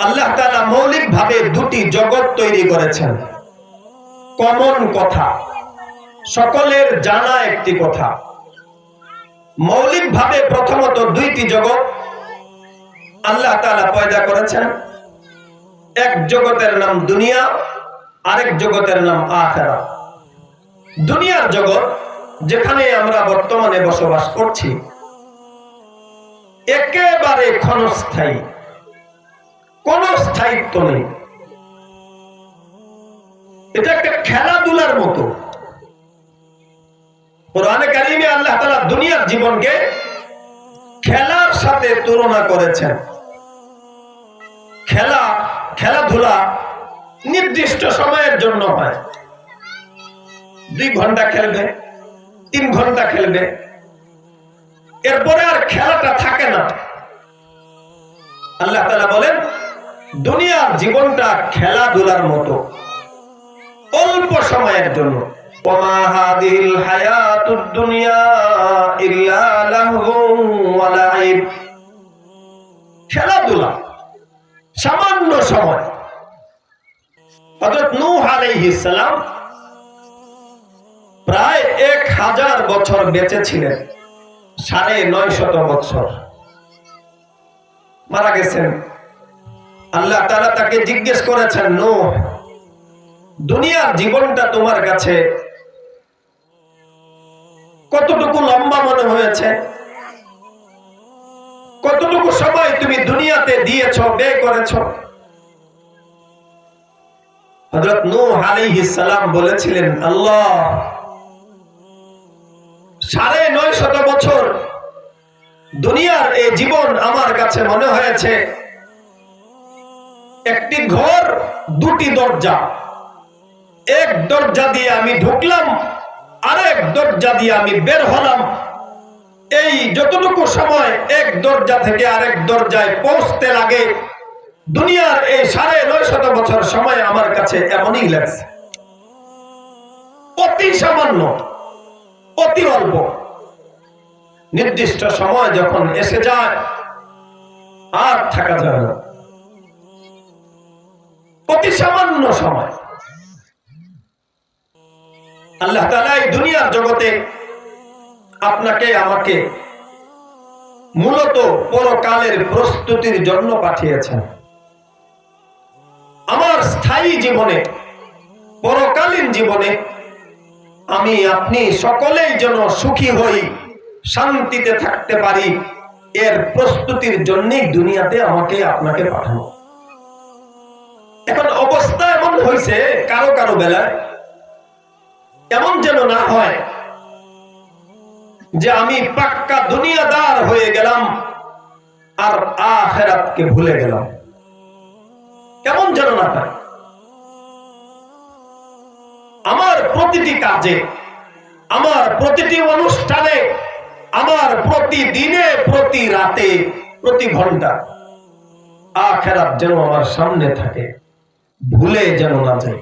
আল্লাহ তাআলা মৌলিকভাবে দুটি জগৎ তৈরি করেছেন। কমন কথা, সকলের জানা একটি কথা। মৌলিকভাবে প্রথমত দুইটি জগৎ আল্লাহ তাআলা পয়দা করেছেন। এক জগতের নাম দুনিয়া, আরেক জগতের নাম আখিরাত। দুনিয়ার জগৎ, যেখানে আমরা বর্তমানে বসবাস করছি, একেবারে ক্ষণস্থায়ী, কোন স্থায়িত্ব নেই। এটা একটা খেলাধুলার মতো। কোরআনে কারিমে আল্লাহ তাআলা দুনিয়ার জীবনকে খেলার সাথে তুলনা করেছেন। খেলাধুলা নির্দিষ্ট সময়ের জন্য হয়। 2 ঘন্টা খেলবে, 3 ঘন্টা খেলবে, এরপরে আর খেলাটা থাকে না। আল্লাহ তাআলা বলেন দুনিয়ার জীবনটা খেলাধুলার মতো, অল্প সময়ের জন্য। ওমা হাদিল হায়াতুদ দুনিয়া ইল্লা লাহউন ওয়া লাইব। খেলাধুলা সামান্য সময়। হযরত নূহ আলাইহিস সালাম প্রায় 1000 বছর বেঁচে ছিলেন, 950 বছর মারা গেছেন। আল্লাহ তাআলা তাকে জিজ্ঞেস করেছেন, নূহ, দুনিয়ার জীবনটা তোমার কাছে কতটুকু লম্বা মনে হয়েছে? কতটুকু সময় তুমি দুনিয়াতে দিয়েছো, ব্যয় করেছো? হযরত নূহ আলাইহিস সালাম বলেছিলেন, আল্লাহ, 950 বছর দুনিয়ার এই জীবন আমার কাছে মনে হয়েছে একটি ঘর, 2টি দরজা। এক দরজা দিয়ে আমি ঢুকলাম, আরেক দরজা দিয়ে আমি বের হলাম। এই যতটুকু সময় এক দরজা থেকে আরেক দরজায় পৌঁছতে লাগে, দুনিয়ার এই 950 বছর সময় আমার কাছে এমনই লাগছে। অতি সামান্য, অতি অল্প। নির্দিষ্ট সময় যখন এসে যায় আর থাকা যায় না। অতি সামান্য সময়। আল্লাহ তাআলা এই দুনিয়ার জগতে আপনাকে আমাকে মূলত পরকালের প্রস্তুতির জন্য পাঠিয়েছেন। আমার স্থায়ী জীবনে, পরকালীন জীবনে আমি আপনি সকলেই যেন সুখী হই, শান্তিতে থাকতে পারি, এর প্রস্তুতির জন্যই দুনিয়াতে আমাকে আপনাকে পাঠানো। এখন অবস্থা এমন হয়েছে কারো কারো বেলায়, এমন যেন না হয় যে আমি পাক্কা দুনিয়াদার হয়ে গেলাম আর আখিরাতকে ভুলে গেলাম। কেমন যেন না হয়। আমার প্রতিটি কাজে, আমার প্রতিটি অনুষ্ঠানে, আমার প্রতিদিনে, প্রতি রাতে, প্রতি ঘন্টা আখিরাত যেন আমার সামনে থাকে, ভুলে যেন না যায়।